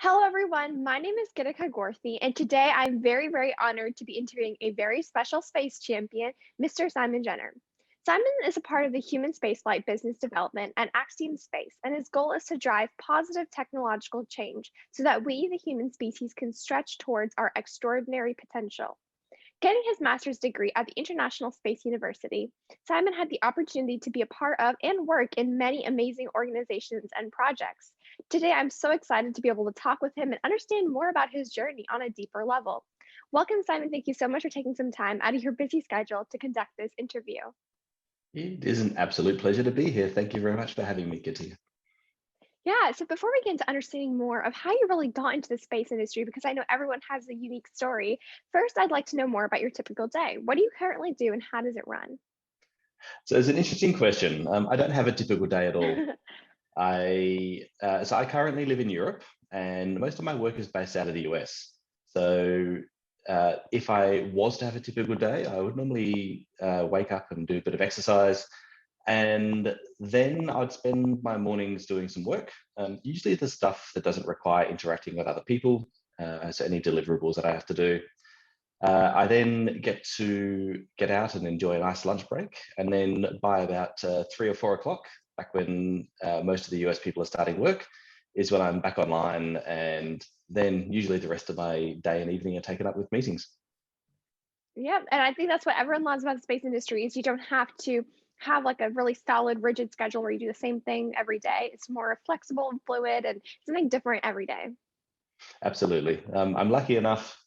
Hello, everyone. My name is Gitika Gorthy, and today I'm very honored to be interviewing a very special space champion, Mr. Simon Jenner. Simon is a part of the Human Spaceflight Business Development at Axiom Space, and his goal is to drive positive technological change so that we, the human species, can stretch towards our extraordinary potential. Getting his master's degree at the International Space University, Simon had the opportunity to be a part of and work in many amazing organizations and projects. Today, I'm so excited to be able to talk with him and understand more about his journey on a deeper level. Welcome, Simon. Thank you so much for taking some time out of your busy schedule to conduct this interview. It is an absolute pleasure to be here. Thank you very much for having me, Kitty. Yeah, so before we get into understanding more of how you really got into the space industry, because I know everyone has a unique story, first I'd like to know more about your typical day. What do you currently do and how does it run? So it's an interesting question. I don't have a typical day at all. I currently live in Europe, and most of my work is based out of the US. So if I was to have a typical day, I would normally wake up and do a bit of exercise, and then I'd spend my mornings doing some work, usually the stuff that doesn't require interacting with other people, so any deliverables that I have to do. I then get out and enjoy a nice lunch break. And then by about 3 or 4 o'clock, back when most of the US people are starting work, is when I'm back online. And then usually the rest of my day and evening are taken up with meetings. Yeah, and I think that's what everyone loves about the space industry is you don't have to have like a really solid, rigid schedule where you do the same thing every day. It's more flexible and fluid and something different every day. Absolutely. I'm lucky enough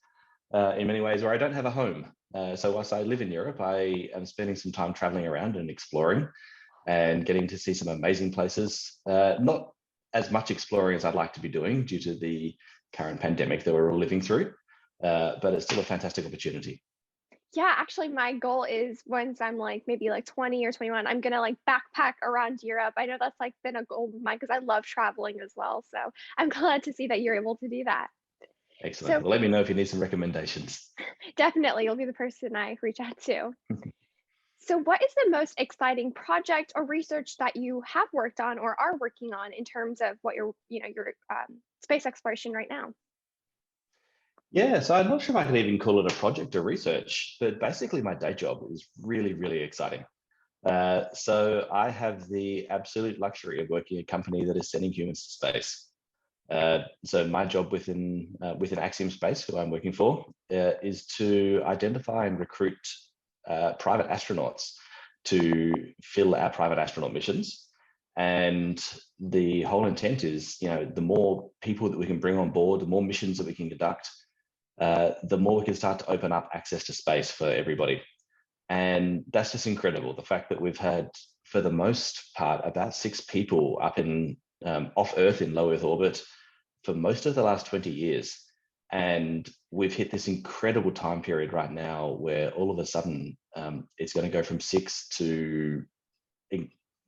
in many ways where I don't have a home. So whilst I live in Europe, I am spending some time traveling around and exploring and getting to see some amazing places. Not as much exploring as I'd like to be doing due to the current pandemic that we're all living through, but it's still a fantastic opportunity. Yeah, actually my goal is once I'm like maybe like 20 or 21, I'm gonna like backpack around Europe. I know that's like been a goal of mine because I love traveling as well. So I'm glad to see that you're able to do that. Excellent. So Well, let me know if you need some recommendations. definitely you'll be the person I reach out to. So what is the most exciting project or research that you have worked on or are working on in terms of what your space exploration right now? Yeah, so I'm not sure if I could even call it a project or research, but basically my day job is really exciting. So I have the absolute luxury of working at a company that is sending humans to space. So my job within Axiom Space, who I'm working for, is to identify and recruit private astronauts to fill our private astronaut missions. And the whole intent is, the more people that we can bring on board, the more missions that we can conduct, the more we can start to open up access to space for everybody. And that's just incredible. The fact that we've had, for the most part, about 6 people up in off Earth in low Earth orbit for most of the last 20 years. And we've hit this incredible time period right now where all of a sudden it's going to go from 6 to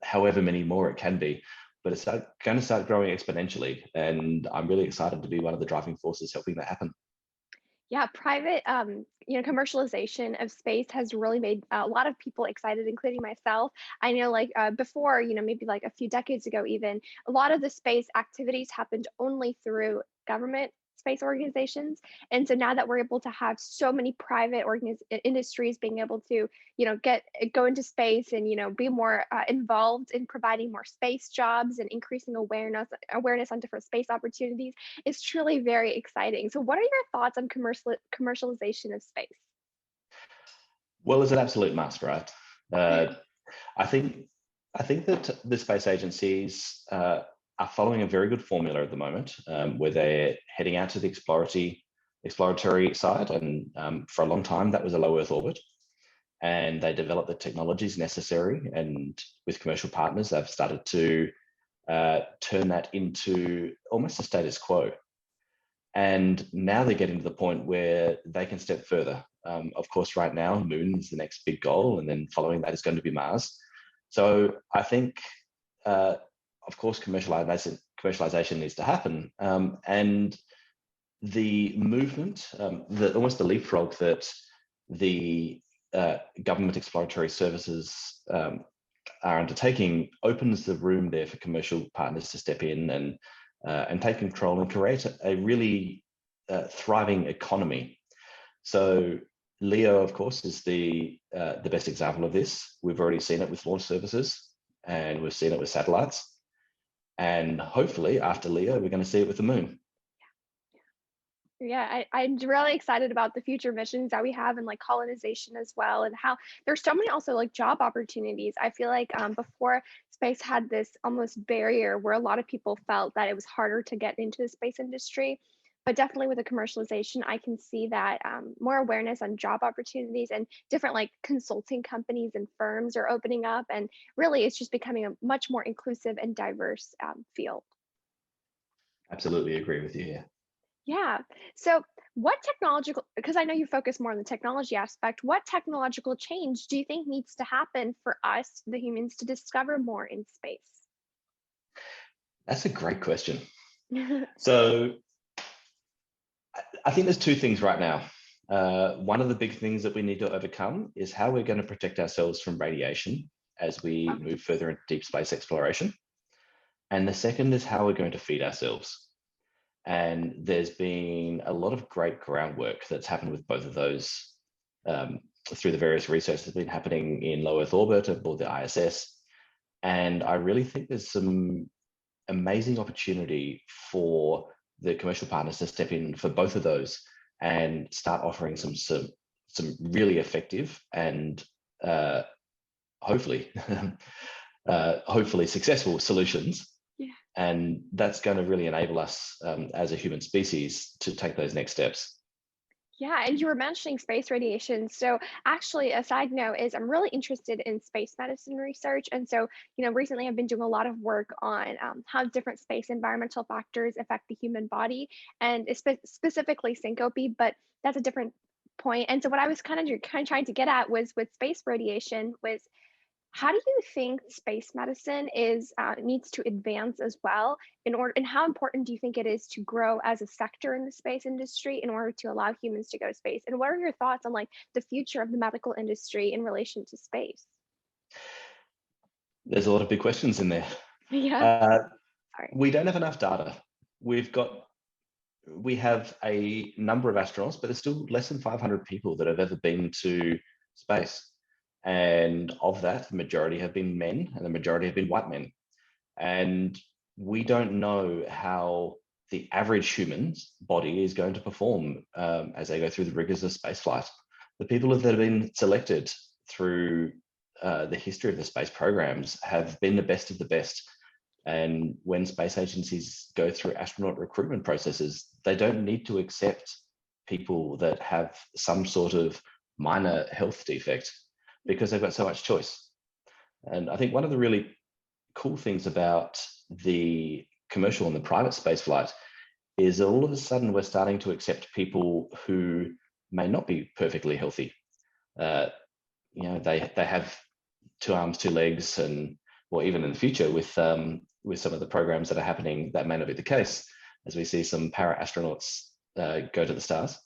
however many more it can be, but it's going to start growing exponentially. And I'm really excited to be one of the driving forces helping that happen. Yeah, private, commercialization of space has really made a lot of people excited, including myself. I know, like before, maybe like a few decades ago, even a lot of the space activities happened only through government space organizations, and so now that we're able to have so many private industries being able to, go into space and be more involved in providing more space jobs and increasing awareness on different space opportunities is truly very exciting. So, what are your thoughts on commercialization of space? Well, it's an absolute must, right? Uh, I think I think that the space agencies are following a very good formula at the moment, where they're heading out to the exploratory side, and for a long time that was a low Earth orbit, and they developed the technologies necessary, and with commercial partners, they've started to turn that into almost a status quo. And now they're getting to the point where they can step further. Of course, right now, Moon is the next big goal, and then following that is going to be Mars. So I think, of course, commercialization needs to happen, and the movement, almost the leapfrog that the government exploratory services are undertaking opens the room there for commercial partners to step in and and take control and create a really thriving economy. So LEO, of course, is the best example of this. We've already seen it with launch services, and we've seen it with satellites. And hopefully after LEO, we're going to see it with the moon. Yeah, I'm really excited about the future missions that we have and like colonization as well, and how there's so many also like job opportunities. I feel like before space had this almost barrier where a lot of people felt that it was harder to get into the space industry. But definitely with the commercialization, I can see that more awareness on job opportunities and different like consulting companies and firms are opening up. And really, it's just becoming a much more inclusive and diverse field. Absolutely agree with you here. Yeah. So, what technological, because I know you focus more on the technology aspect, what technological change do you think needs to happen for us, the humans, to discover more in space? That's a great question. So I think there's two things right now. One of the big things that we need to overcome is how we're going to protect ourselves from radiation as we move further into deep space exploration. And the second is how we're going to feed ourselves. And there's been a lot of great groundwork that's happened with both of those through the various research that's been happening in low Earth orbit aboard the ISS. And I really think there's some amazing opportunity for the commercial partners to step in for both of those and start offering some really effective and hopefully hopefully successful solutions. Yeah. And that's going to really enable us as a human species to take those next steps. Yeah, and you were mentioning space radiation. So, actually, a side note is I'm really interested in space medicine research. And so, recently I've been doing a lot of work on how different space environmental factors affect the human body, and specifically syncope, but that's a different point. And so, what I was kind of trying to get at was with space radiation was how do you think space medicine is needs to advance as well in order, and how important do you think it is to grow as a sector in the space industry in order to allow humans to go to space? And what are your thoughts on like the future of the medical industry in relation to space? There's a lot of big questions in there. Yeah. Sorry. We don't have enough data. We have a number of astronauts, but there's still less than 500 people that have ever been to space. And of that, the majority have been men and the majority have been white men. And we don't know how the average human's body is going to perform as they go through the rigors of spaceflight. The people that have been selected through the history of the space programs have been the best of the best. And when space agencies go through astronaut recruitment processes, they don't need to accept people that have some sort of minor health defect because they've got so much choice. And I think one of the really cool things about the commercial and the private spaceflight is that all of a sudden we're starting to accept people who may not be perfectly healthy. They have 2 arms, 2 legs, and or even in the future with some of the programs that are happening, that may not be the case, as we see some para astronauts go to the stars.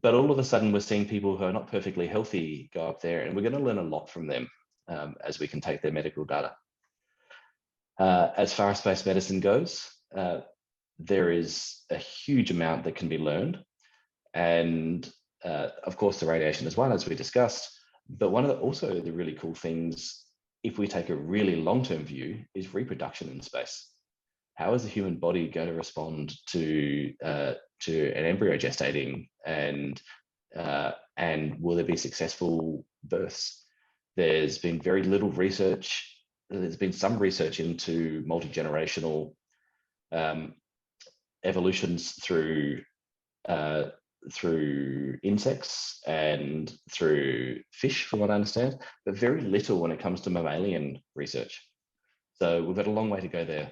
But all of a sudden, we're seeing people who are not perfectly healthy go up there, and we're going to learn a lot from them as we can take their medical data. As far as space medicine goes, there is a huge amount that can be learned. And of course, the radiation as well, as we discussed. But one of also the really cool things, if we take a really long-term view, is reproduction in space. How is the human body going to respond to an embryo gestating, and will there be successful births? There's been very little research. There's been some research into multi-generational evolutions through insects and through fish, from what I understand, but very little when it comes to mammalian research. So we've got a long way to go there.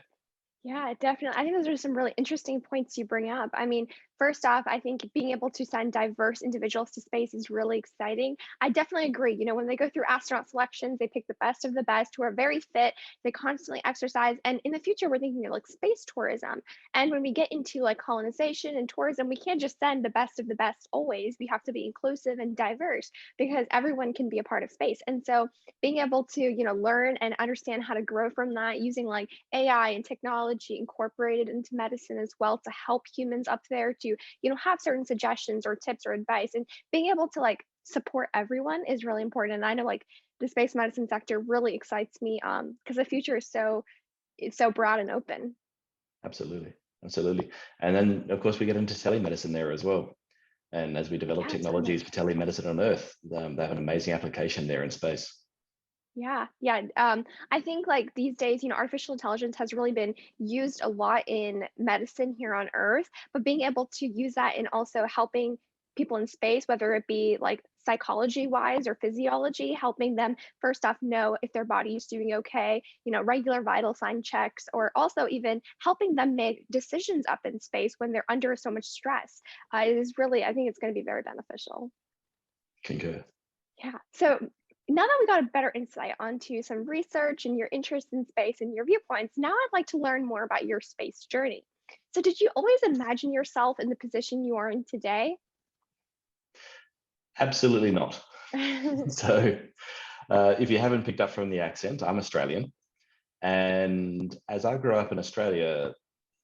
Yeah, definitely. I think those are some really interesting points you bring up. I mean, First off, I think being able to send diverse individuals to space is really exciting. I definitely agree. When they go through astronaut selections, they pick the best of the best who are very fit, they constantly exercise. And in the future, we're thinking of like space tourism. And when we get into like colonization and tourism, we can't just send the best of the best always. We have to be inclusive and diverse because everyone can be a part of space. And so being able to, learn and understand how to grow from that using like AI and technology incorporated into medicine as well to help humans up there to, have certain suggestions or tips or advice and being able to like support everyone is really important. And I know like the space medicine sector really excites me because the future is it's so broad and open. Absolutely, absolutely. And then, of course, we get into telemedicine there as well. And as we develop Yeah, technologies for telemedicine on Earth, they have an amazing application there in space. yeah, yeah. I think like these days, artificial intelligence has really been used a lot in medicine here on Earth, but being able to use that in also helping people in space, whether it be like psychology wise or physiology, helping them first off know if their body is doing okay, regular vital sign checks, or also even helping them make decisions up in space when they're under so much stress. It is really, I think it's going to be very beneficial. Concur. Yeah. So now that we got a better insight onto some research and your interest in space and your viewpoints, now I'd like to learn more about your space journey. So, did you always imagine yourself in the position you are in today? Absolutely not. So, if you haven't picked up from the accent, I'm Australian. And as I grew up in Australia,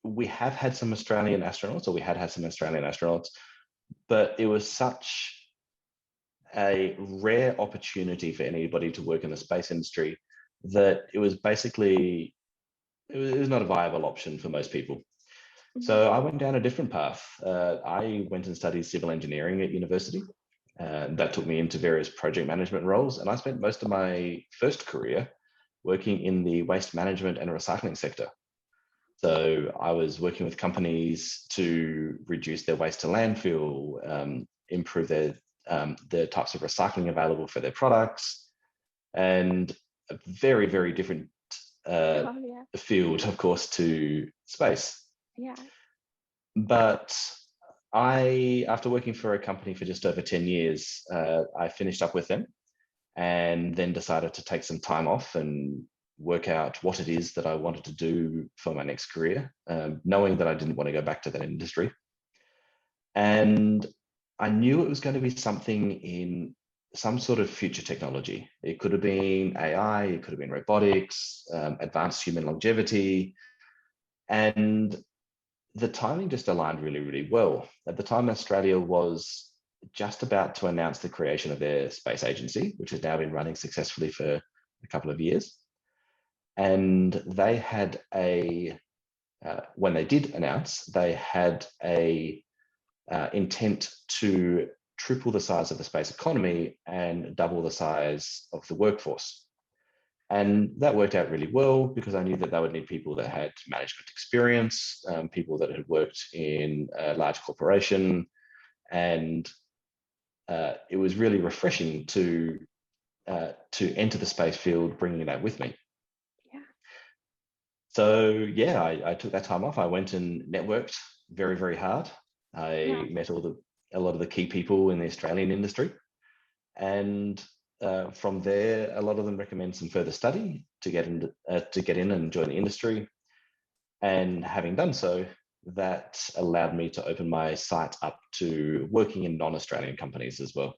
we have had some Australian astronauts, or we had some Australian astronauts, but it was such a rare opportunity for anybody to work in the space industry that it was basically it was not a viable option for most people. Mhm. So I went down a different path. I went and studied civil engineering at university. That took me into various project management roles, and I spent most of my first career working in the waste management and recycling sector. So I was working with companies to reduce their waste to landfill, improve the types of recycling available for their products, and a very, very different uh, Oh, yeah. field, of course, to space. Yeah. But after working for a company for just over 10 years, I finished up with them and then decided to take some time off and work out what it is that I wanted to do for my next career, knowing that I didn't want to go back to that industry. And I knew it was going to be something in some sort of future technology. It could have been AI, it could have been robotics, advanced human longevity. And the timing just aligned really, really well. At the time, Australia was just about to announce the creation of their space agency, which has now been running successfully for a couple of years. And they had when they did announce, they had a intent to triple the size of the space economy and double the size of the workforce. And that worked out really well because I knew that they would need people that had management experience, people that had worked in a large corporation. And it was really refreshing to enter the space field, bringing that with me. Yeah. So yeah, I took that time off. I went and networked very, very hard. Yeah. I met a lot of the key people in the Australian industry, and from there, a lot of them recommend some further study to get in and join the industry. And having done so, that allowed me to open my site up to working in non-Australian companies as well.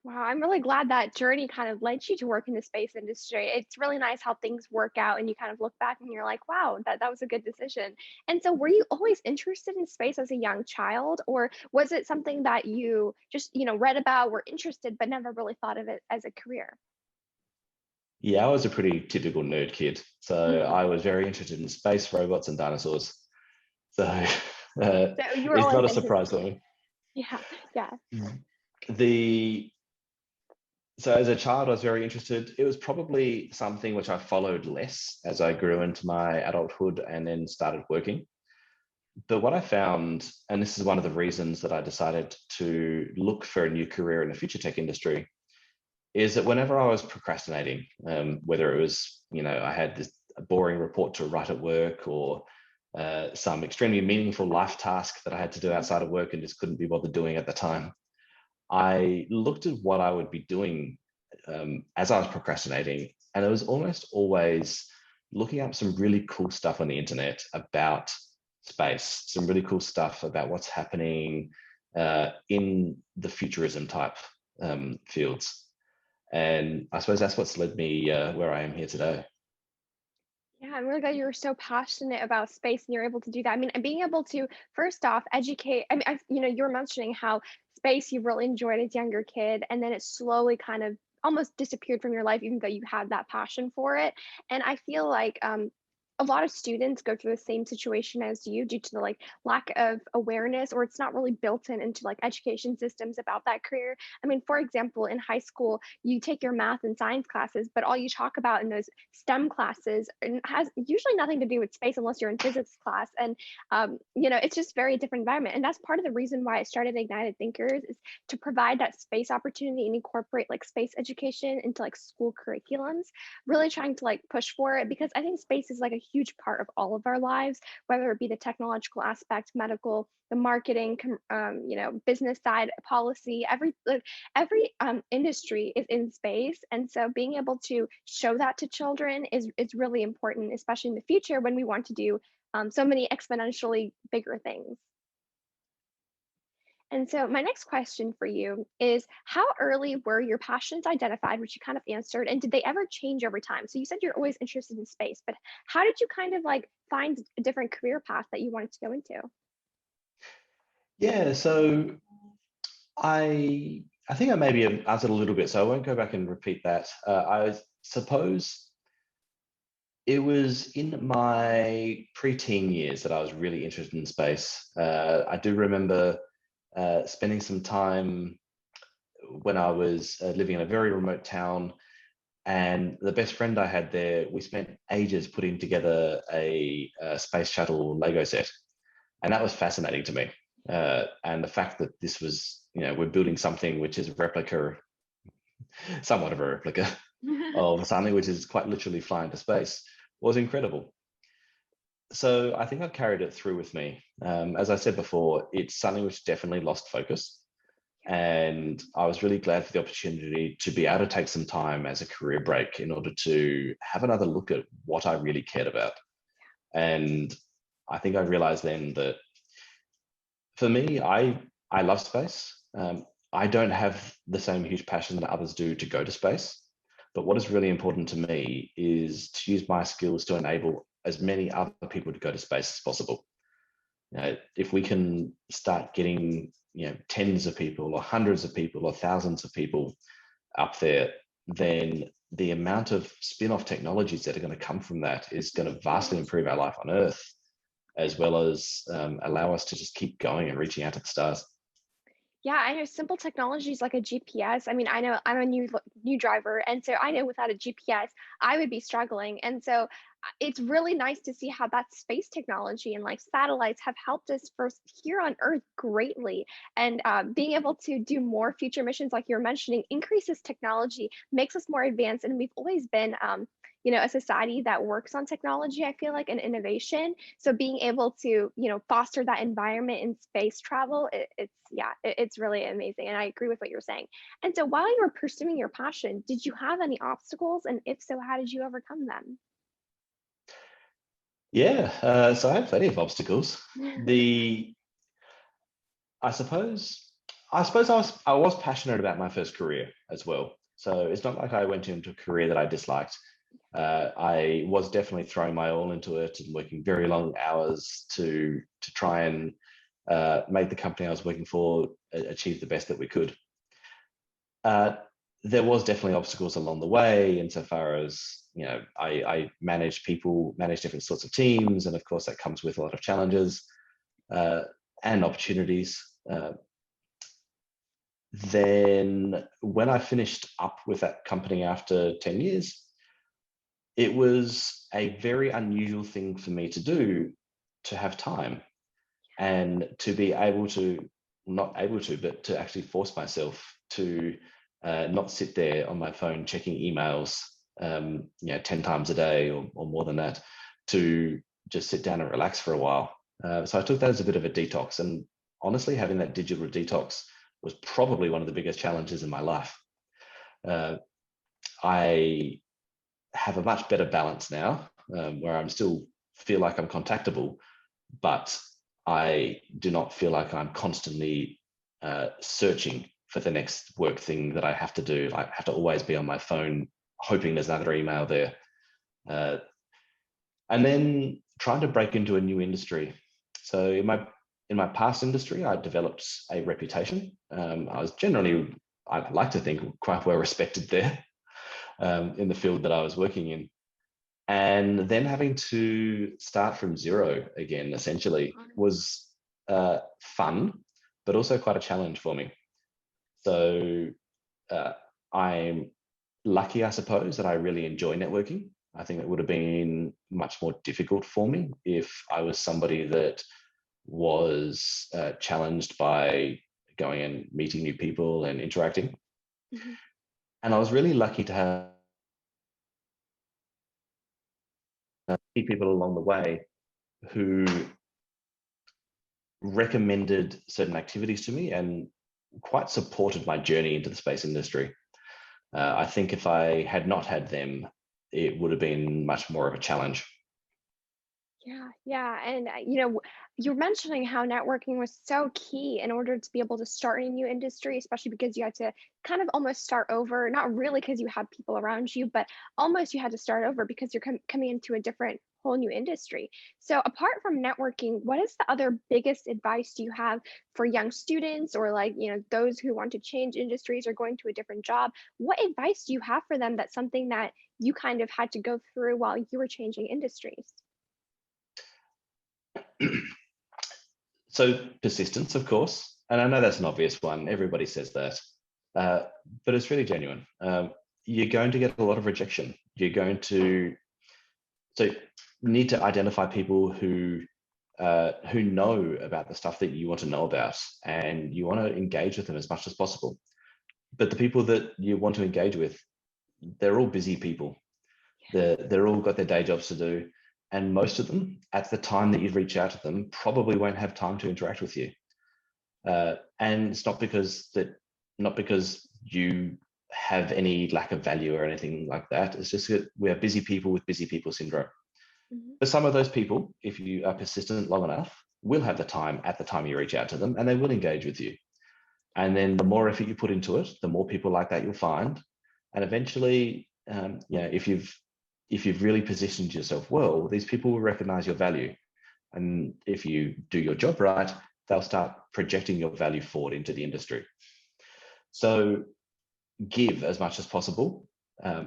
Wow, I'm really glad that journey kind of led you to work in the space industry. It's really nice how things work out and you kind of look back and you're like, wow, that was a good decision. And so were you always interested in space as a young child, or was it something that you just, read about, were interested, but never really thought of it as a career? Yeah, I was a pretty typical nerd kid. So Mhm. I was very interested in space, robots, and dinosaurs. So So you were it's always not a into surprise for space. me. Yeah, yeah. The So as a child, I was very interested. It was probably something which I followed less as I grew into my adulthood and then started working. But what I found, and this is one of the reasons that I decided to look for a new career in the future tech industry, is that whenever I was procrastinating, whether it was, I had this a boring report to write at work, or some extremely meaningful life task that I had to do outside of work and just couldn't be bothered doing at the time, I looked at what I would be doing as I was procrastinating, and it was almost always looking up some really cool stuff on the internet about space, some really cool stuff about what's happening in the futurism type fields. And I suppose that's what's led me where I am here today. Yeah, I'm really glad you were so passionate about space and you're able to do that. I mean, and being able to first off educate. I mean, you were mentioning how space you really enjoyed as a younger kid, and then it slowly kind of almost disappeared from your life, even though you had that passion for it. And I feel like a lot of students go through the same situation as you due to the like lack of awareness, or it's not really built into like education systems about that career. I mean, for example, in high school, you take your math and science classes, but all you talk about in those STEM classes and has usually nothing to do with space unless you're in physics class. And it's just very different environment. And that's part of the reason why I started Ignited Thinkers is to provide that space opportunity and incorporate like space education into like school curriculums, really trying to like push for it because I think space is like a huge part of all of our lives, whether it be the technological aspect, medical, the marketing, business side, policy, every industry is in space. And so being able to show that to children is really important, especially in the future when we want to do so many exponentially bigger things. And so my next question for you is how early were your passions identified, which you kind of answered, and did they ever change over time? So you said you're always interested in space, but how did you kind of like find a different career path that you wanted to go into? Yeah, so I think I maybe have answered a little bit, so I won't go back and repeat that. I suppose it was in my preteen years that I was really interested in space. I do remember spending some time when I was living in a very remote town, and the best friend I had there, we spent ages putting together a space shuttle Lego set, and that was fascinating to me. And the fact that this was, we're building something which is a replica, somewhat of a replica of something which is quite literally flying to space was incredible. So I think I've carried it through with me. As I said before, it's something which definitely lost focus. And I was really glad for the opportunity to be able to take some time as a career break in order to have another look at what I really cared about. And I think I realized then that for me, I love space. I don't have the same huge passion that others do to go to space. But what is really important to me is to use my skills to enable as many other people to go to space as possible. If we can start getting tens of people or hundreds of people or thousands of people up there, then the amount of spin-off technologies that are going to come from that is going to vastly improve our life on Earth, as well as allow us to just keep going and reaching out to the stars. Yeah, I know simple technologies like a GPS. I mean, I know I'm a new driver, and so I know without a GPS, I would be struggling. And so it's really nice to see how that space technology and like satellites have helped us first here on Earth greatly. And being able to do more future missions, like you're mentioning, increases technology, makes us more advanced, and we've always been. A society that works on technology, I feel like, and innovation. So being able to, foster that environment in space travel, it's really amazing. And I agree with what you're saying. And so while you were pursuing your passion, did you have any obstacles? And if so, how did you overcome them? Yeah, so I had plenty of obstacles. The I suppose I was passionate about my first career as well. So it's not like I went into a career that I disliked. I was definitely throwing my all into it and working very long hours to try and make the company I was working for achieve the best that we could. Uh, there was definitely obstacles along the way, insofar as I manage people, manage different sorts of teams, and of course that comes with a lot of challenges uh, and opportunities. Then when I finished up with that company after 10 years, it was a very unusual thing for me to do, to have time and to be able to, not able to, but to actually force myself to not sit there on my phone checking emails 10 times a day or more than that, to just sit down and relax for a while. So I took that as a bit of a detox. And honestly, having that digital detox was probably one of the biggest challenges in my life. I have a much better balance now, where I'm still feel like I'm contactable, but I do not feel like I'm constantly searching for the next work thing that I have to do. I have to always be on my phone, hoping there's another email there. And then trying to break into a new industry. So in my past industry, I developed a reputation. I was generally, I like to think, quite well respected there in the field that I was working in. And then having to start from zero again, essentially, was fun, but also quite a challenge for me. So I'm lucky, I suppose, that I really enjoy networking. I think it would have been much more difficult for me if I was somebody that was challenged by going and meeting new people and interacting. Mm-hmm. And I was really lucky to have key people along the way who recommended certain activities to me and quite supported my journey into the space industry. I think if I had not had them, it would have been much more of a challenge. Yeah. And, you're mentioning how networking was so key in order to be able to start in a new industry, especially because you had to kind of almost start over, not really because you had people around you, but almost you had to start over because you're coming into a different whole new industry. So apart from networking, what is the other biggest advice do you have for young students or like, those who want to change industries or going to a different job? What advice do you have for them that's something that you kind of had to go through while you were changing industries? So persistence, of course, and I know that's an obvious one. Everybody says that, but it's really genuine. You're going to get a lot of rejection. So you need to identify people who know about the stuff that you want to know about, and you want to engage with them as much as possible. But the people that you want to engage with, they're all busy people. They're all got their day jobs to do. And most of them, at the time that you reach out to them, probably won't have time to interact with you. And it's not because you have any lack of value or anything like that. It's just that we are busy people with busy people syndrome. Mm-hmm. But some of those people, if you are persistent long enough, will have the time at the time you reach out to them, and they will engage with you. And then the more effort you put into it, the more people like that you'll find. And eventually, if you've really positioned yourself well, these people will recognize your value. And if you do your job right, they'll start projecting your value forward into the industry. So give as much as possible,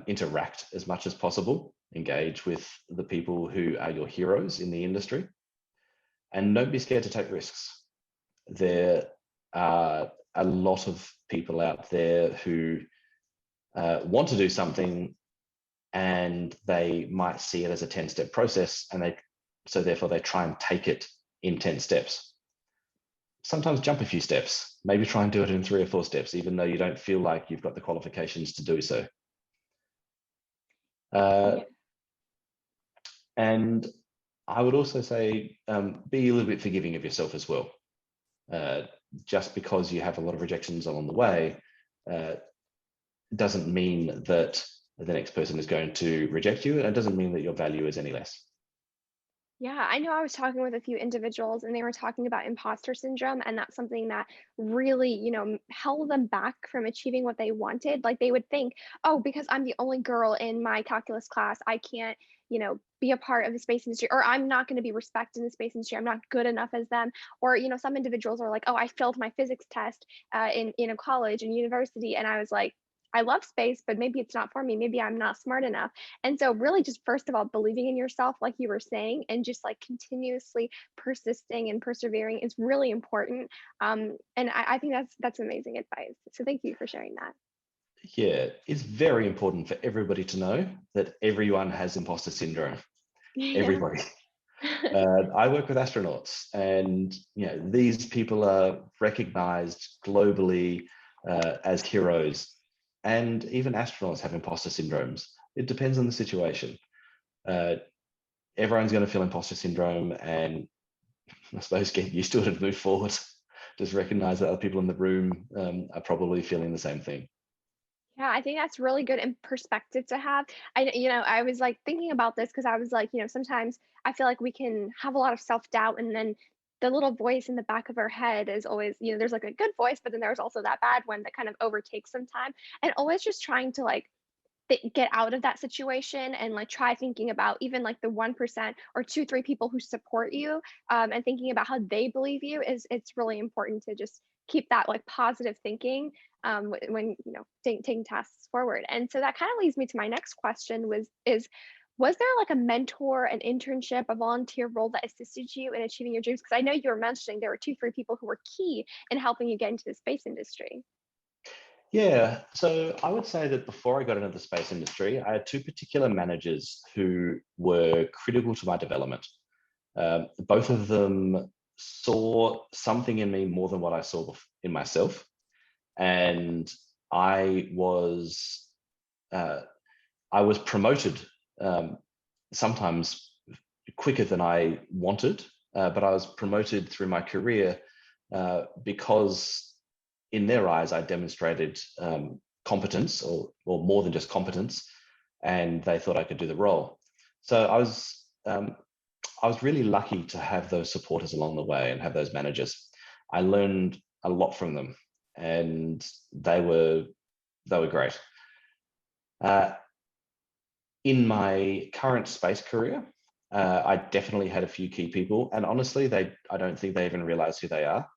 interact as much as possible, engage with the people who are your heroes in the industry, and don't be scared to take risks. There are a lot of people out there who want to do something, and they might see it as a 10-step process, and so therefore they try and take it in 10 steps. Sometimes jump a few steps, maybe try and do it in 3 or 4 steps, even though you don't feel like you've got the qualifications to do so. And I would also say, be a little bit forgiving of yourself as well. Just because you have a lot of rejections along the way, doesn't mean that the next person is going to reject you, and it doesn't mean that your value is any less. Yeah, I know I was talking with a few individuals and they were talking about imposter syndrome, and that's something that really, held them back from achieving what they wanted. Like they would think, oh, because I'm the only girl in my calculus class, I can't, be a part of the space industry, or I'm not going to be respected in the space industry. I'm not good enough as them. Or, some individuals are like, oh, I failed my physics test in a college and university. And I was like, I love space, but maybe it's not for me. Maybe I'm not smart enough. And so really just first of all, believing in yourself, like you were saying, and just like continuously persisting and persevering is really important. And I think that's amazing advice. So thank you for sharing that. Yeah, it's very important for everybody to know that everyone has imposter syndrome. Yeah. Everybody. I work with astronauts, and these people are recognized globally as heroes. And even astronauts have imposter syndromes. It depends on the situation. everyone's going to feel imposter syndrome, and I suppose get used to it and move forward. Just recognize that other people in the room are probably feeling the same thing. Yeah, I think that's really good in perspective to have. I was like thinking about this because I was like, sometimes I feel like we can have a lot of self-doubt, and then the little voice in the back of our head is always, there's like a good voice, but then there's also that bad one that kind of overtakes sometime. And always just trying to like get out of that situation and like try thinking about even like the 1% or two, three people who support you, and thinking about how they believe you is it's really important to just keep that like positive thinking, when taking tasks forward. And so that kind of leads me to my next question was there like a mentor, an internship, a volunteer role that assisted you in achieving your dreams? Because I know you were mentioning there were two, three people who were key in helping you get into the space industry. Yeah, so I would say that before I got into the space industry, I had two particular managers who were critical to my development. Both of them saw something in me more than what I saw in myself, and I was uh, I was promoted, sometimes quicker than I wanted, but I was promoted through my career because in their eyes, I demonstrated competence, or more than just competence, and they thought I could do the role. So I was really lucky to have those supporters along the way and have those managers. I learned a lot from them, and they were great. Uh, in my current space career, I definitely had a few key people, and honestly, I don't think they even realize who they are.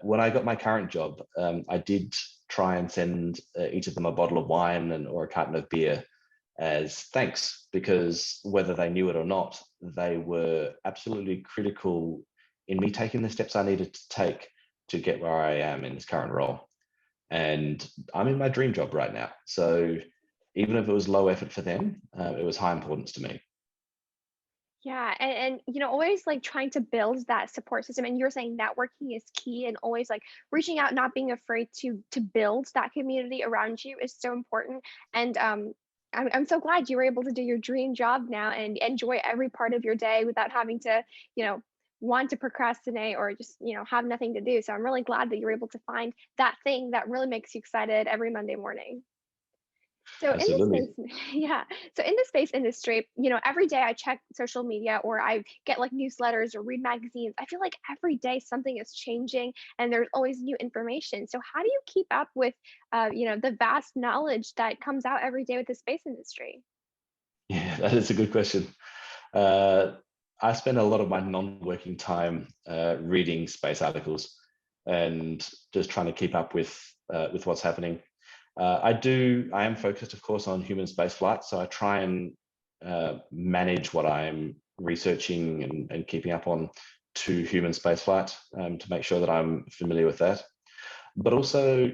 When I got my current job, I did try and send each of them a bottle of wine or a carton of beer as thanks, because whether they knew it or not, they were absolutely critical in me taking the steps I needed to take to get where I am in this current role. And I'm in my dream job right now. So even if it was low effort for them, it was high importance to me. Yeah, and always like trying to build that support system. And you're saying networking is key, and always like reaching out, not being afraid to build that community around you is so important. And I'm so glad you were able to do your dream job now and enjoy every part of your day without having to, you know, want to procrastinate or just, have nothing to do. So I'm really glad that you're able to find that thing that really makes you excited every Monday morning. So in the Absolutely. space, yeah. So in the space industry, every day I check social media or I get like newsletters or read magazines. I feel like every day something is changing and there's always new information. So how do you keep up with, the vast knowledge that comes out every day with the space industry? Yeah, that is a good question. Uh, I spend a lot of my non-working time reading space articles and just trying to keep up with what's happening. I am focused, of course, on human spaceflight, so I try and manage what I'm researching and keeping up on to human spaceflight, to make sure that I'm familiar with that. But also,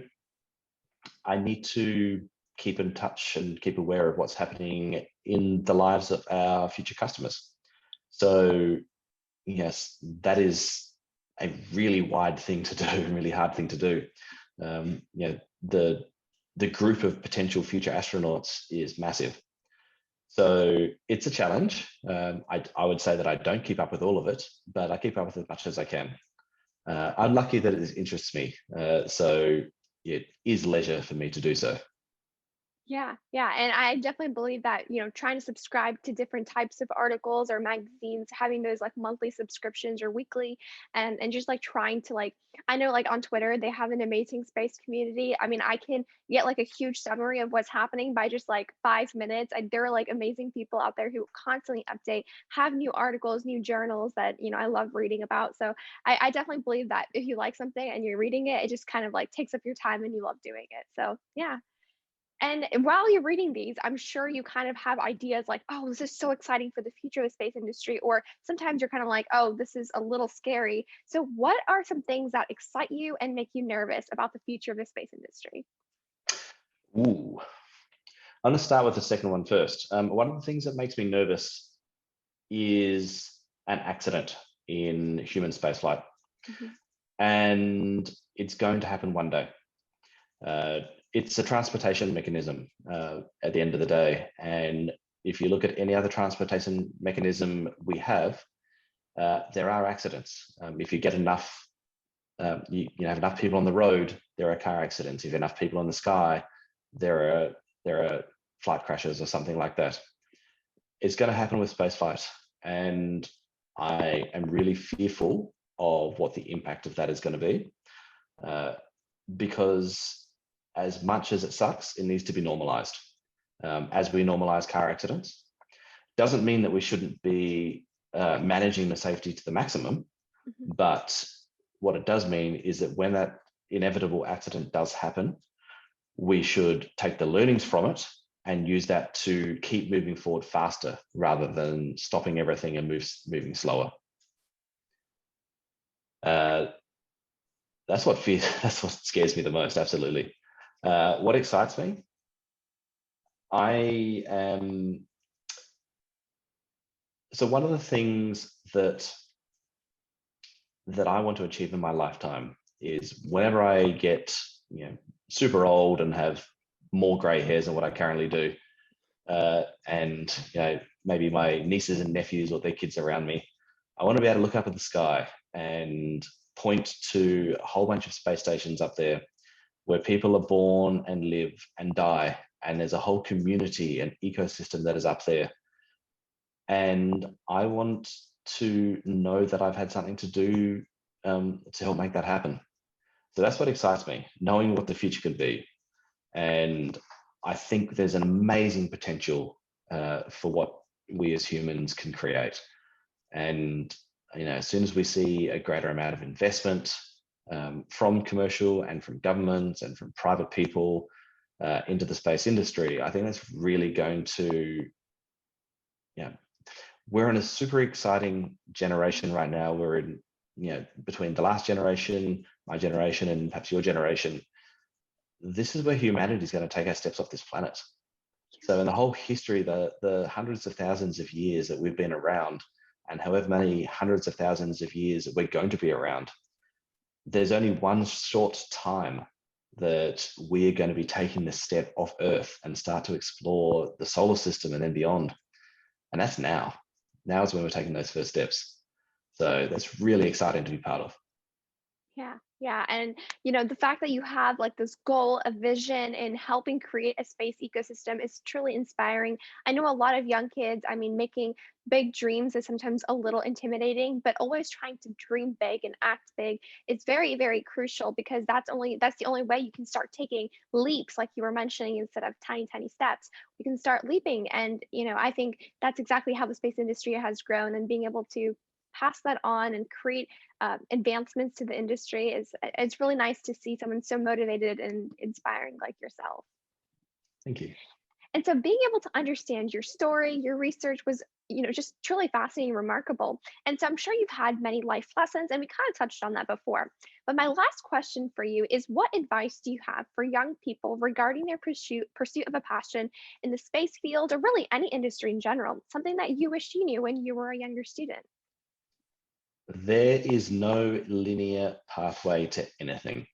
I need to keep in touch and keep aware of what's happening in the lives of our future customers. So, yes, that is a really wide thing to do, and really hard thing to do. The group of potential future astronauts is massive. So it's a challenge. I would say that I don't keep up with all of it, but I keep up with as much as I can. I'm lucky that it interests me. So it is leisure for me to do so. Yeah, yeah. And I definitely believe that, trying to subscribe to different types of articles or magazines, having those like monthly subscriptions or weekly, and just like trying to like, I know like on Twitter, they have an amazing space community. I mean, I can get like a huge summary of what's happening by just like 5 minutes. And there are like amazing people out there who constantly update, have new articles, new journals that, I love reading about. So I definitely believe that if you like something and you're reading it, it just kind of like takes up your time and you love doing it. So yeah. And while you're reading these, I'm sure you kind of have ideas like, oh, this is so exciting for the future of the space industry. Or sometimes you're kind of like, oh, this is a little scary. So, what are some things that excite you and make you nervous about the future of the space industry? Ooh, I'm going to start with the second one first. One of the things that makes me nervous is an accident in human spaceflight, Mhm. and it's going to happen one day. Uh, it's a transportation mechanism at the end of the day, and if you look at any other transportation mechanism we have, there are accidents. If you get enough, you have enough people on the road, there are car accidents. If enough people in the sky, there are flight crashes or something like that. It's going to happen with spaceflight, and I am really fearful of what the impact of that is going to be, because as much as it sucks, it needs to be normalized. As we normalize car accidents, doesn't mean that we shouldn't be managing the safety to the maximum, but what it does mean is that when that inevitable accident does happen, we should take the learnings from it and use that to keep moving forward faster rather than stopping everything and moving slower. That's what scares me the most, absolutely. What excites me? So one of the things that I want to achieve in my lifetime is whenever I get super old and have more gray hairs than what I currently do, and maybe my nieces and nephews or their kids around me, I want to be able to look up at the sky and point to a whole bunch of space stations up there where people are born and live and die, and there's a whole community and ecosystem that is up there. And I want to know that I've had something to do to help make that happen. So that's what excites me, knowing what the future could be. And I think there's an amazing potential for what we as humans can create. And as soon as we see a greater amount of investment from commercial and from governments and from private people into the space industry, I think that's really going to, we're in a super exciting generation right now. We're in, between the last generation, my generation, and perhaps your generation. This is where humanity is going to take our steps off this planet. So in the whole history, the hundreds of thousands of years that we've been around, and however many hundreds of thousands of years that we're going to be around, there's only one short time that we're going to be taking the step off Earth and start to explore the solar system and then beyond. And that's now. Now is when we're taking those first steps. So that's really exciting to be part of. Yeah. And, the fact that you have like this goal, a vision in helping create a space ecosystem is truly inspiring. I know a lot of young kids, making big dreams is sometimes a little intimidating, but always trying to dream big and act big is very, very crucial, because that's the only way you can start taking leaps, like you were mentioning, instead of tiny, tiny steps. We can start leaping. And, I think that's exactly how the space industry has grown, and being able to pass that on and create advancements to the industry it's really nice to see someone so motivated and inspiring like yourself. Thank you. And so being able to understand your story, your research was, just truly fascinating and remarkable. And so I'm sure you've had many life lessons, and we kind of touched on that before. But my last question for you is, what advice do you have for young people regarding their pursuit of a passion in the space field, or really any industry in general, something that you wish you knew when you were a younger student? There is no linear pathway to anything.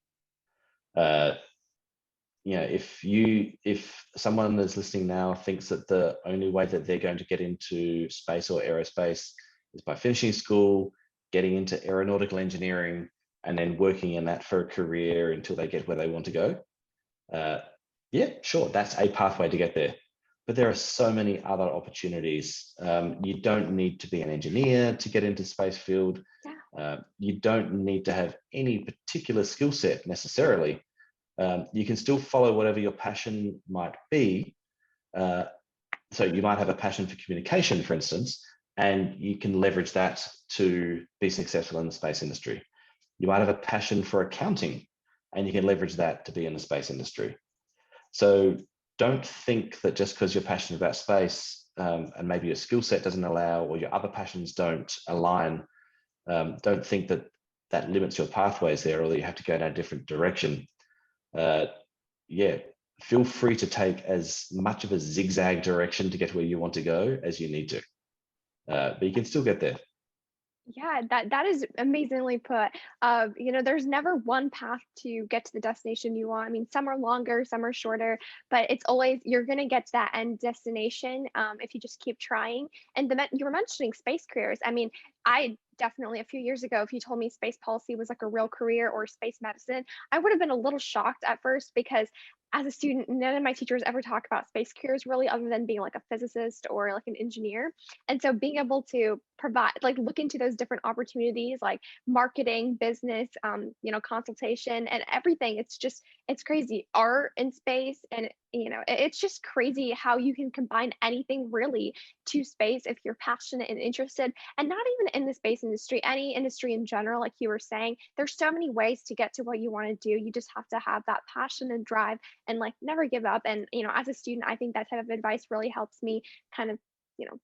If someone that's listening now thinks that the only way that they're going to get into space or aerospace is by finishing school, getting into aeronautical engineering, and then working in that for a career until they get where they want to go, yeah, sure, that's a pathway to get there. But there are so many other opportunities. You don't need to be an engineer to get into space field. You don't need to have any particular skill set necessarily. You can still follow whatever your passion might be. So you might have a passion for communication, for instance, and you can leverage that to be successful in the space industry. You might have a passion for accounting, and you can leverage that to be in the space industry. So don't think that just because you're passionate about space and maybe your skill set doesn't allow, or your other passions don't align, don't think that that limits your pathways there, or that you have to go in a different direction. Yeah, feel free to take as much of a zigzag direction to get where you want to go as you need to, but you can still get there. Yeah, that is amazingly put. There's never one path to get to the destination you want. I mean, some are longer, some are shorter, but it's always you're gonna get to that end destination if you just keep trying. And you were mentioning space careers. I mean, I definitely a few years ago, if you told me space policy was like a real career or space medicine, I would have been a little shocked at first because as a student, none of my teachers ever talk about space careers really, other than being like a physicist or like an engineer. And so being able to provide, like look into those different opportunities, like marketing, business, consultation and everything. It's crazy. Art in space. And, it's just crazy how you can combine anything really to space if you're passionate and interested. And not even in the space industry, any industry in general, like you were saying, there's so many ways to get to what you want to do. You just have to have that passion and drive and like never give up. And, as a student, I think that type of advice really helps me kind of, you know,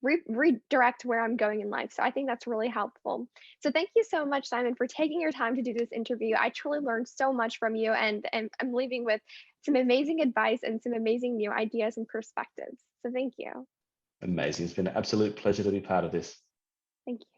redirect where I'm going in life. So I think that's really helpful. So thank you so much, Simon, for taking your time to do this interview. I truly learned so much from you, and I'm leaving with some amazing advice and some amazing new ideas and perspectives. So thank you. Amazing. It's been an absolute pleasure to be part of this. Thank you.